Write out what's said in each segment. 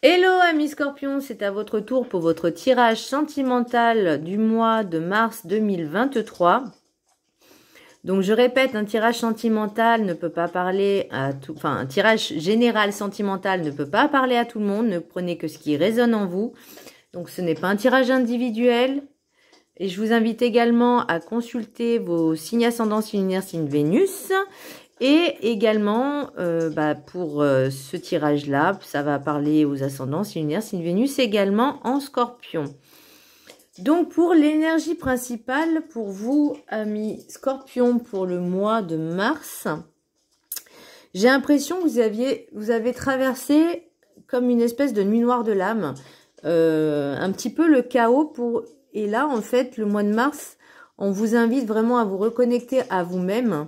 Hello amis Scorpions, c'est à votre tour pour votre tirage sentimental du mois de mars 2023. Donc je répète, un tirage sentimental ne peut pas parler à tout, enfin un tirage général sentimental ne peut pas parler à tout le monde, ne prenez que ce qui résonne en vous. Donc ce n'est pas un tirage individuel. Et je vous invite également à consulter vos signes ascendants, signe lunaire, signe Vénus. Et également, pour ce tirage-là, ça va parler aux ascendants, signe lunaire, signe Vénus, également en Scorpion. Donc, pour l'énergie principale, pour vous, amis Scorpion, pour le mois de mars, j'ai l'impression que vous avez traversé comme une espèce de nuit noire de l'âme, un petit peu le chaos. Et là, en fait, le mois de mars, on vous invite vraiment à vous reconnecter à vous-même,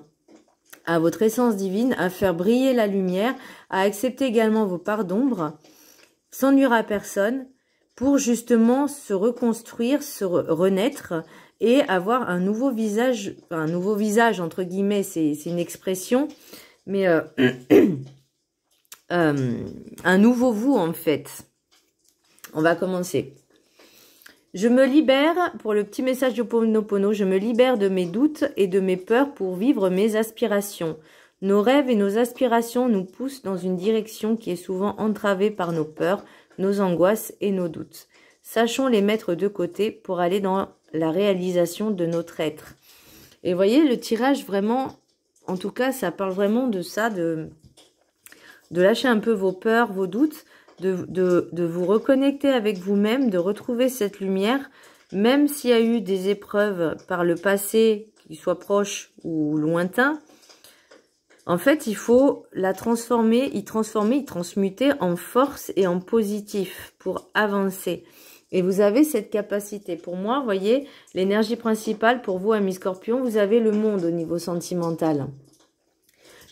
à votre essence divine, à faire briller la lumière, à accepter également vos parts d'ombre, sans nuire à personne, pour justement se reconstruire, se renaître et avoir un nouveau visage, enfin, un nouveau visage entre guillemets, c'est une expression, mais un nouveau vous en fait. On va commencer. Je me libère, pour le petit message de Ho'oponopono, je me libère de mes doutes et de mes peurs pour vivre mes aspirations. Nos rêves et nos aspirations nous poussent dans une direction qui est souvent entravée par nos peurs, nos angoisses et nos doutes. Sachons les mettre de côté pour aller dans la réalisation de notre être. Et voyez, le tirage vraiment, en tout cas, ça parle vraiment de ça, de lâcher un peu vos peurs, vos doutes, de vous reconnecter avec vous-même, de retrouver cette lumière, même s'il y a eu des épreuves par le passé, qu'ils soient proches ou lointains. En fait, il faut la transformer, y transmuter en force et en positif pour avancer. Et vous avez cette capacité. Pour moi, vous voyez, l'énergie principale pour vous, amis Scorpions, vous avez le monde au niveau sentimental.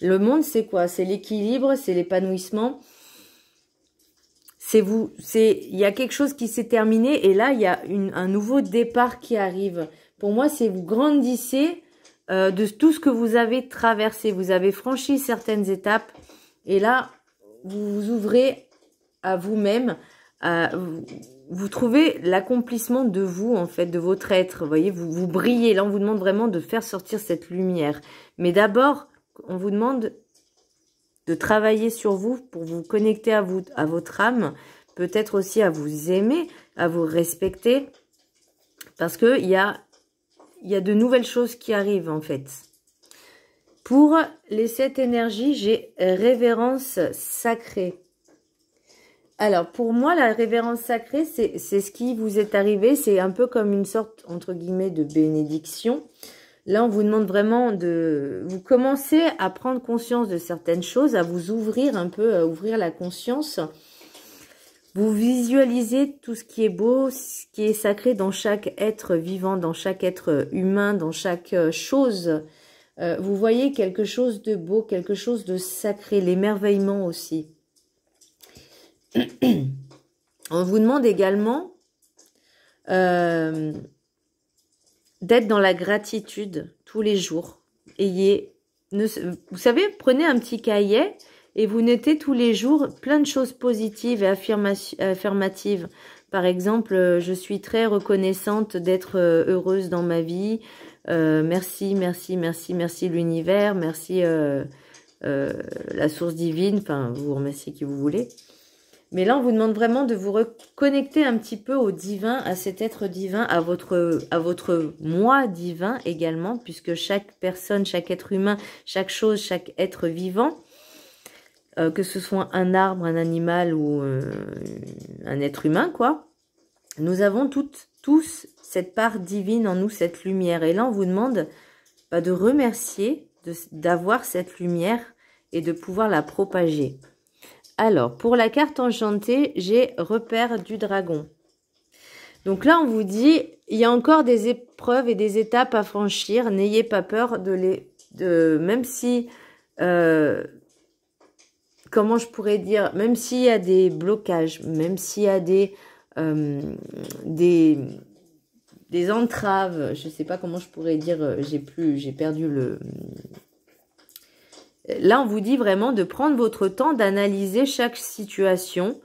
Le monde, c'est quoi? C'est l'équilibre, c'est l'épanouissement. Il y a quelque chose qui s'est terminé et là, il y a un nouveau départ qui arrive. Pour moi, c'est vous grandissez de tout ce que vous avez traversé. Vous avez franchi certaines étapes et là, vous vous ouvrez à vous-même. Vous trouvez l'accomplissement de vous, en fait, de votre être. Vous voyez, vous brillez. Là, on vous demande vraiment de faire sortir cette lumière. Mais d'abord, on vous demande de travailler sur vous pour vous connecter à vous, à votre âme, peut-être aussi à vous aimer, à vous respecter, parce que il y a de nouvelles choses qui arrivent en fait. Pour les 7 énergies, j'ai révérence sacrée. Alors pour moi, la révérence sacrée, c'est ce qui vous est arrivé, c'est un peu comme une sorte entre guillemets de bénédiction. Là, on vous demande vraiment de... Vous commencez à prendre conscience de certaines choses, à vous ouvrir un peu, à ouvrir la conscience. Vous visualisez tout ce qui est beau, ce qui est sacré dans chaque être vivant, dans chaque être humain, dans chaque chose. Vous voyez quelque chose de beau, quelque chose de sacré, l'émerveillement aussi. On vous demande également... d'être dans la gratitude tous les jours. Vous savez, prenez un petit cahier et vous notez tous les jours plein de choses positives et affirmatives. Par exemple, je suis très reconnaissante d'être heureuse dans ma vie. Merci, merci, merci, merci l'univers, merci la source divine. Enfin, vous remerciez qui vous voulez. Mais là, on vous demande vraiment de vous reconnecter un petit peu au divin, à cet être divin, à votre moi divin également, puisque chaque personne, chaque être humain, chaque chose, chaque être vivant, que ce soit un arbre, un animal ou un être humain, quoi, nous avons tous cette part divine en nous, cette lumière. Et là, on vous demande de remercier d'avoir cette lumière et de pouvoir la propager. Alors, pour la carte enchantée, j'ai repère du dragon. Donc là, on vous dit, il y a encore des épreuves et des étapes à franchir. N'ayez pas peur même si, comment je pourrais dire, même s'il y a des blocages, même s'il y a des entraves, je ne sais pas comment je pourrais dire, j'ai perdu le... Là, on vous dit vraiment de prendre votre temps, d'analyser chaque situation,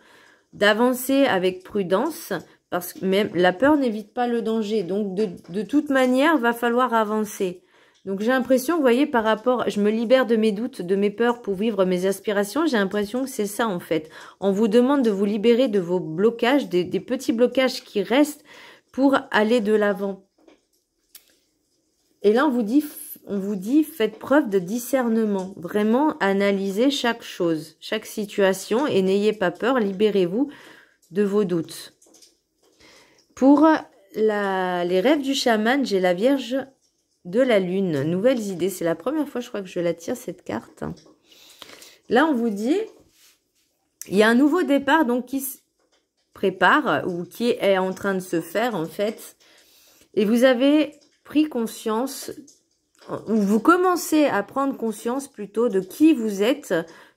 d'avancer avec prudence, parce que même la peur n'évite pas le danger. Donc, de toute manière, va falloir avancer. Donc, j'ai l'impression, vous voyez, par rapport, je me libère de mes doutes, de mes peurs pour vivre mes aspirations. J'ai l'impression que c'est ça, en fait. On vous demande de vous libérer de vos blocages, des petits blocages qui restent pour aller de l'avant. Et là, on vous dit, faites preuve de discernement. Vraiment, analysez chaque chose, chaque situation et n'ayez pas peur, libérez-vous de vos doutes. Pour les rêves du chaman, j'ai la Vierge de la Lune. Nouvelles idées. C'est la première fois, je crois, que je la tire, cette carte. Là, on vous dit, il y a un nouveau départ donc qui se prépare ou qui est en train de se faire, en fait. Et vous avez pris conscience, ou vous commencez à prendre conscience plutôt de qui vous êtes,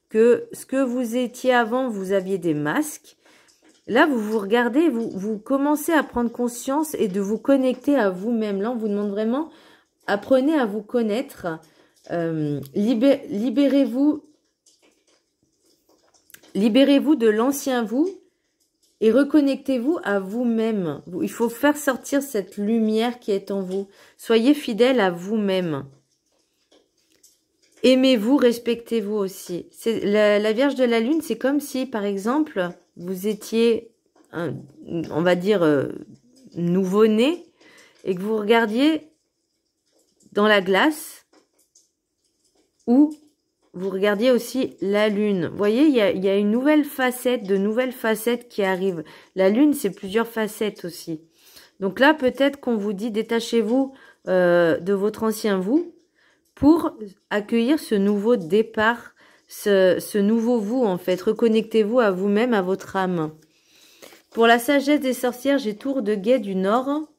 que ce que vous étiez avant, vous aviez des masques. Là, vous vous regardez, vous commencez à prendre conscience et de vous connecter à vous-même. Là, on vous demande vraiment, apprenez à vous connaître, libérez-vous de l'ancien vous et reconnectez-vous à vous-même. Il faut faire sortir cette lumière qui est en vous. Soyez fidèle à vous-même. Aimez-vous, respectez-vous aussi. La Vierge de la Lune, c'est comme si, par exemple, vous étiez, on va dire, nouveau-né et que vous regardiez dans la glace ou vous regardiez aussi la Lune. Vous voyez, il y a une nouvelle facette, de nouvelles facettes qui arrivent. La Lune, c'est plusieurs facettes aussi. Donc là, peut-être qu'on vous dit, détachez-vous de votre ancien vous pour accueillir ce nouveau départ, ce nouveau vous, en fait. Reconnectez-vous à vous-même, à votre âme. Pour la sagesse des sorcières, j'ai Tour de Guet du Nord.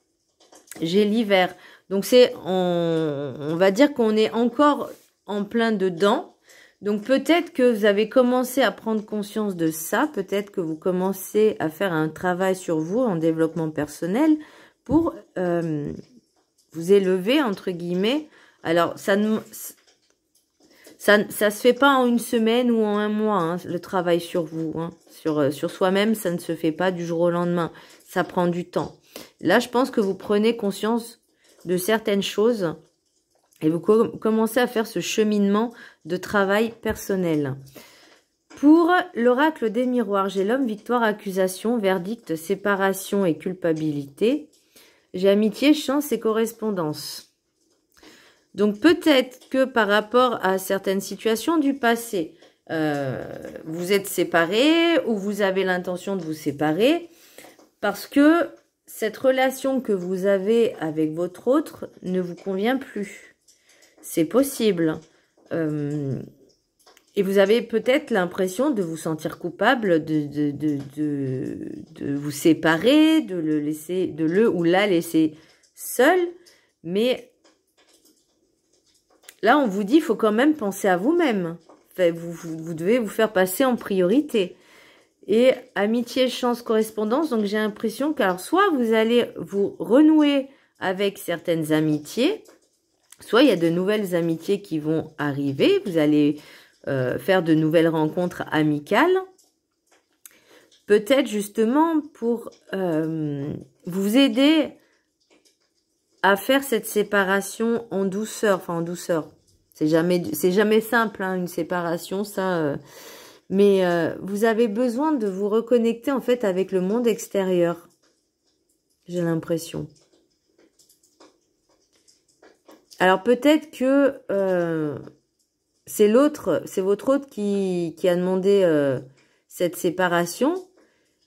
J'ai l'hiver. Donc, on va dire qu'on est encore en plein dedans. Donc, peut-être que vous avez commencé à prendre conscience de ça. Peut-être que vous commencez à faire un travail sur vous en développement personnel pour vous élever, entre guillemets. Alors, ça se fait pas en une semaine ou en un mois, hein, le travail sur vous. Hein. Sur soi-même, ça ne se fait pas du jour au lendemain. Ça prend du temps. Là, je pense que vous prenez conscience de certaines choses et vous commencez à faire ce cheminement de travail personnel. Pour l'oracle des miroirs, j'ai l'homme, victoire, accusation, verdict, séparation et culpabilité. J'ai amitié, chance et correspondance. Donc peut-être que par rapport à certaines situations du passé, vous êtes séparés ou vous avez l'intention de vous séparer parce que cette relation que vous avez avec votre autre ne vous convient plus. C'est possible. Et vous avez peut-être l'impression de vous sentir coupable de vous séparer, de le ou la laisser seul. Mais là, on vous dit, il faut quand même penser à vous-même. Vous devez vous faire passer en priorité. Et amitié, chance, correspondance. Donc, j'ai l'impression que, soit vous allez vous renouer avec certaines amitiés, soit il y a de nouvelles amitiés qui vont arriver. Vous allez faire de nouvelles rencontres amicales. Peut-être justement pour vous aider à faire cette séparation en douceur. Enfin, en douceur. C'est jamais simple, hein, une séparation, ça... Mais vous avez besoin de vous reconnecter en fait avec le monde extérieur. J'ai l'impression. Alors peut-être que c'est votre autre qui a demandé cette séparation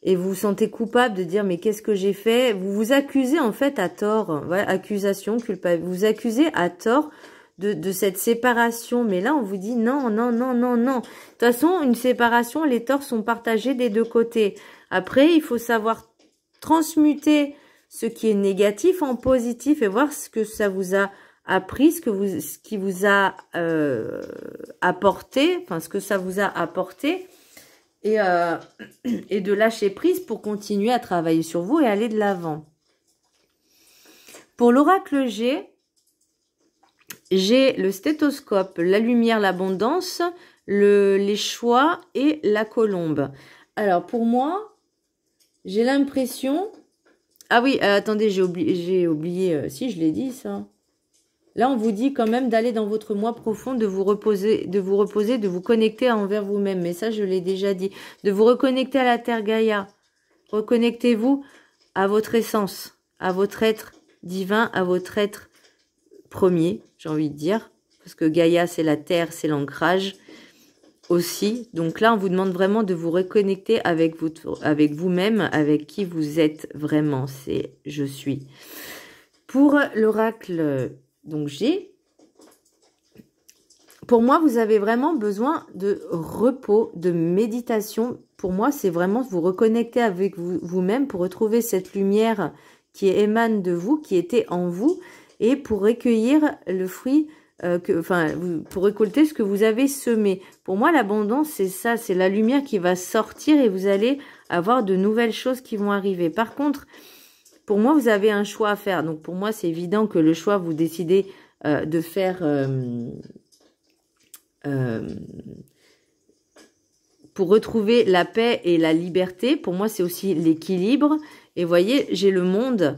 et vous vous sentez coupable de dire mais qu'est-ce que j'ai fait? Vous vous accusez en fait à tort. Voilà, accusation, culpabilité. Vous vous accusez à tort de cette séparation. Mais là, on vous dit non, non, non, non, non. De toute façon, une séparation, les torts sont partagés des deux côtés. Après, il faut savoir transmuter ce qui est négatif en positif et voir ce que ça vous a appris, ce qui vous a apporté, enfin ce que ça vous a apporté et de lâcher prise pour continuer à travailler sur vous et aller de l'avant. Pour l'oracle G, j'ai le stéthoscope, la lumière, l'abondance, les choix et la colombe. Alors pour moi, J'ai l'impression... Ah oui, attendez, j'ai oublié, si je l'ai dit ça. Là, on vous dit quand même d'aller dans votre moi profond, de vous reposer, de vous connecter envers vous-même. Mais ça, je l'ai déjà dit. De vous reconnecter à la Terre Gaïa. Reconnectez-vous à votre essence, à votre être divin, à votre être premier, j'ai envie de dire. Parce que Gaïa, c'est la Terre, c'est l'ancrage aussi. Donc là, on vous demande vraiment de vous reconnecter avec vous-même, avec qui vous êtes vraiment. C'est « je suis ». Pour l'oracle... Donc, pour moi, vous avez vraiment besoin de repos, de méditation. Pour moi, c'est vraiment vous reconnecter avec vous-même pour retrouver cette lumière qui émane de vous, qui était en vous, et pour recueillir le fruit, pour récolter ce que vous avez semé. Pour moi, l'abondance, c'est ça, c'est la lumière qui va sortir et vous allez avoir de nouvelles choses qui vont arriver. Par contre, pour moi, vous avez un choix à faire. Donc, pour moi, c'est évident que le choix, vous décidez de faire... pour retrouver la paix et la liberté. Pour moi, c'est aussi l'équilibre. Et vous voyez, j'ai le monde.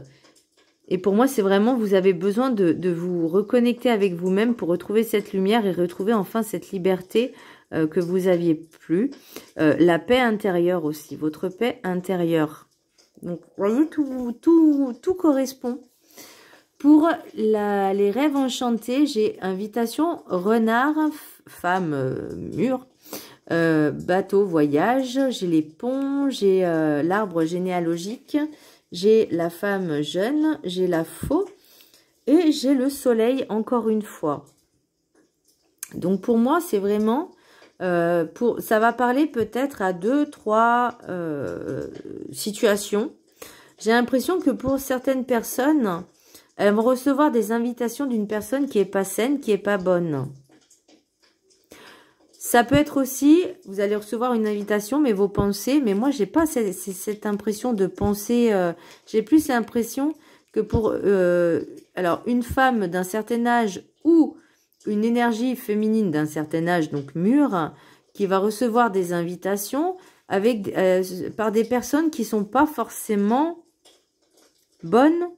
Et pour moi, c'est vraiment, vous avez besoin de vous reconnecter avec vous-même pour retrouver cette lumière et retrouver enfin cette liberté que vous aviez plus. La paix intérieure aussi, votre paix intérieure. Donc, vous voyez, tout correspond. Pour les rêves enchantés, j'ai invitation, renard, femme mûre, bateau, voyage, j'ai les ponts, j'ai l'arbre généalogique, j'ai la femme jeune, j'ai la faux et j'ai le soleil encore une fois. Donc pour moi, c'est vraiment... ça va parler peut-être à 2-3 situations. J'ai l'impression que pour certaines personnes, elles vont recevoir des invitations d'une personne qui est pas saine, qui est pas bonne. Ça peut être aussi, vous allez recevoir une invitation, mais vos pensées, mais moi j'ai pas cette impression de penser, j'ai plus l'impression que pour alors une femme d'un certain âge ou une énergie féminine d'un certain âge, donc mûre, qui va recevoir des invitations avec par des personnes qui sont pas forcément bonnes.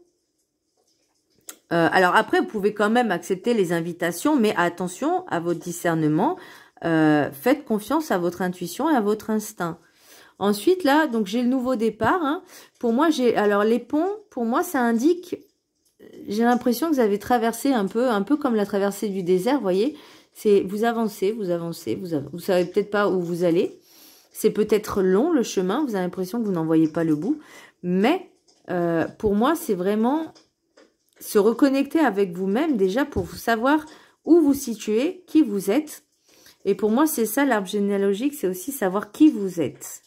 Alors après, vous pouvez quand même accepter les invitations, mais attention à votre discernement. Faites confiance à votre intuition et à votre instinct. Ensuite, là, donc j'ai le nouveau départ. Hein. Pour moi, alors les ponts, pour moi, ça indique, j'ai l'impression que vous avez traversé un peu comme la traversée du désert, vous voyez. C'est vous avancez, vous savez peut-être pas où vous allez. C'est peut-être long le chemin, vous avez l'impression que vous n'en voyez pas le bout. Mais pour moi, c'est vraiment se reconnecter avec vous-même déjà pour savoir où vous situez, qui vous êtes. Et pour moi, c'est ça l'arbre généalogique, c'est aussi savoir qui vous êtes.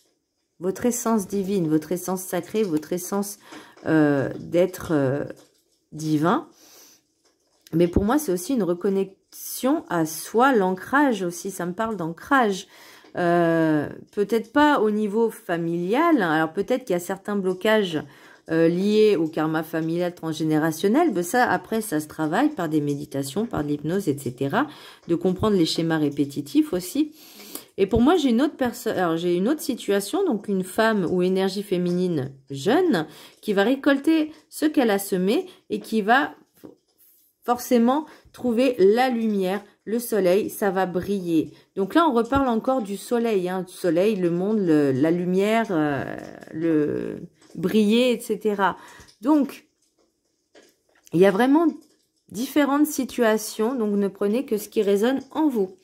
Votre essence divine, votre essence sacrée, votre essence d'être divin. Mais pour moi, c'est aussi une reconnexion à soi, l'ancrage aussi, ça me parle d'ancrage. Peut-être pas au niveau familial, alors peut-être qu'il y a certains blocages liés au karma familial transgénérationnel, mais ça, après, ça se travaille par des méditations, par de l'hypnose, etc. De comprendre les schémas répétitifs aussi. Et pour moi, j'ai une autre personne, alors j'ai une autre situation, donc une femme ou énergie féminine jeune, qui va récolter ce qu'elle a semé et qui va forcément trouver la lumière, le soleil, ça va briller. Donc là, on reparle encore du soleil, hein, du soleil, le monde, la lumière, le briller, etc. Donc, il y a vraiment différentes situations, donc ne prenez que ce qui résonne en vous.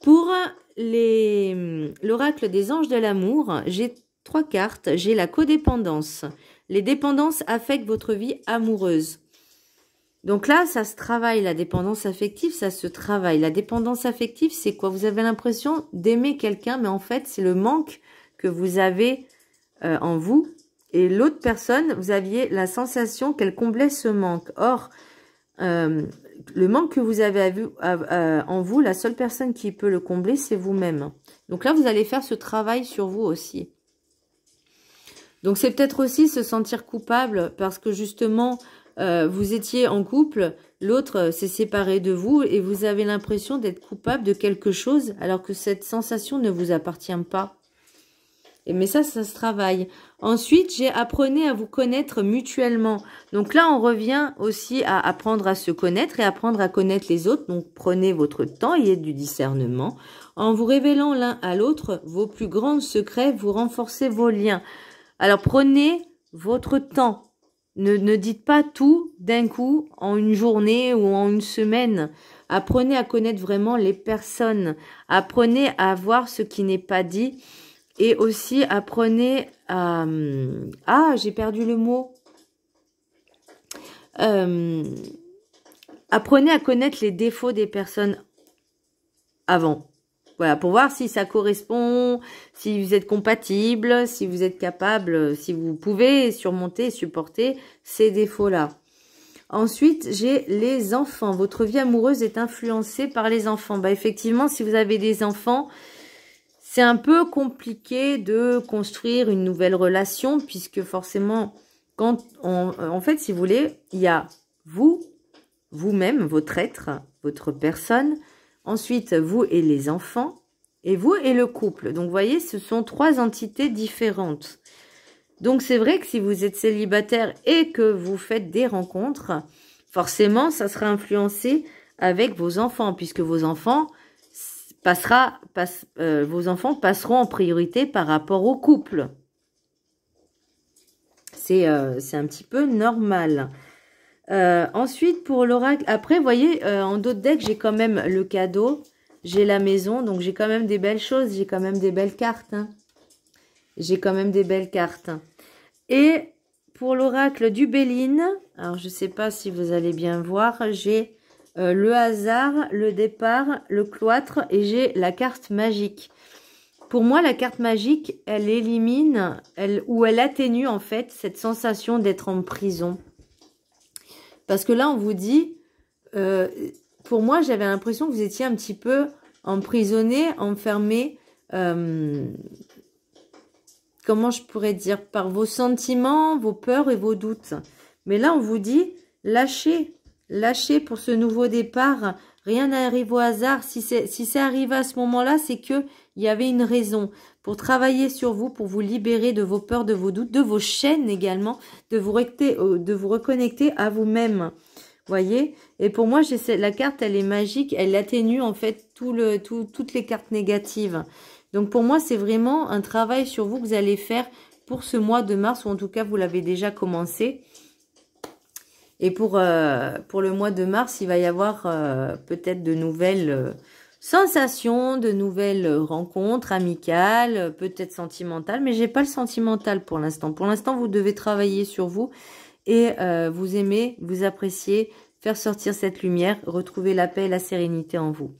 Pour l'oracle des anges de l'amour, j'ai 3 cartes. J'ai la codépendance. Les dépendances affectent votre vie amoureuse. Donc là, ça se travaille, la dépendance affective, ça se travaille. La dépendance affective, c'est quoi? Vous avez l'impression d'aimer quelqu'un, mais en fait, c'est le manque que vous avez en vous. Et l'autre personne, vous aviez la sensation qu'elle comblait ce manque. Or, le manque que vous avez en vous, la seule personne qui peut le combler, c'est vous-même. Donc là, vous allez faire ce travail sur vous aussi. Donc c'est peut-être aussi se sentir coupable parce que justement, vous étiez en couple, l'autre s'est séparé de vous et vous avez l'impression d'être coupable de quelque chose alors que cette sensation ne vous appartient pas. Mais ça se travaille. Ensuite, apprenez à vous connaître mutuellement. Donc là, on revient aussi à apprendre à se connaître et apprendre à connaître les autres. Donc prenez votre temps, ayez du discernement. En vous révélant l'un à l'autre vos plus grands secrets, vous renforcez vos liens. Alors prenez votre temps. Ne dites pas tout d'un coup en une journée ou en une semaine. Apprenez à connaître vraiment les personnes. Apprenez à voir ce qui n'est pas dit. Et aussi, apprenez à... Ah, j'ai perdu le mot. Apprenez à connaître les défauts des personnes avant. Voilà, pour voir si ça correspond, si vous êtes compatible, si vous êtes capable, si vous pouvez surmonter et supporter ces défauts-là. Ensuite, j'ai les enfants. Votre vie amoureuse est influencée par les enfants. Bah, effectivement, si vous avez des enfants... C'est un peu compliqué de construire une nouvelle relation puisque forcément, en fait, si vous voulez, il y a vous-même, votre être, votre personne, ensuite vous et les enfants, et vous et le couple. Donc, vous voyez, ce sont 3 entités différentes. Donc, c'est vrai que si vous êtes célibataire et que vous faites des rencontres, forcément, ça sera influencé avec vos enfants puisque vos enfants... vos enfants passeront en priorité par rapport au couple. C'est un petit peu normal. Ensuite, pour l'oracle, après, vous voyez, en d'autres decks, j'ai quand même le cadeau, j'ai la maison, donc j'ai quand même des belles choses, j'ai quand même des belles cartes. Hein. J'ai quand même des belles cartes. Et pour l'oracle du Béline, alors je ne sais pas si vous allez bien voir, j'ai... le hasard, le départ, le cloître et j'ai la carte magique. Pour moi, la carte magique, elle élimine ou elle atténue en fait cette sensation d'être en prison. Parce que là, on vous dit, pour moi, j'avais l'impression que vous étiez un petit peu emprisonné, enfermé, comment je pourrais dire, par vos sentiments, vos peurs et vos doutes. Mais là, on vous dit, lâchez. Lâchez pour ce nouveau départ, rien n'arrive au hasard. Si c'est arrivé à ce moment-là, c'est que il y avait une raison pour travailler sur vous, pour vous libérer de vos peurs, de vos doutes, de vos chaînes également, de vous reconnecter à vous-même. Voyez? Et pour moi, la carte, elle est magique, elle atténue en fait toutes les cartes négatives. Donc pour moi, c'est vraiment un travail sur vous que vous allez faire pour ce mois de mars, ou en tout cas, vous l'avez déjà commencé. Et pour le mois de mars, il va y avoir peut-être de nouvelles sensations, de nouvelles rencontres amicales, peut-être sentimentales. Mais j'ai pas le sentimental pour l'instant. Pour l'instant, vous devez travailler sur vous et vous aimer, vous apprécier, faire sortir cette lumière, retrouver la paix et la sérénité en vous.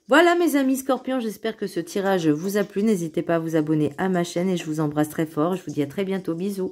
Voilà mes amis scorpions, j'espère que ce tirage vous a plu. N'hésitez pas à vous abonner à ma chaîne et je vous embrasse très fort. Je vous dis à très bientôt. Bisous.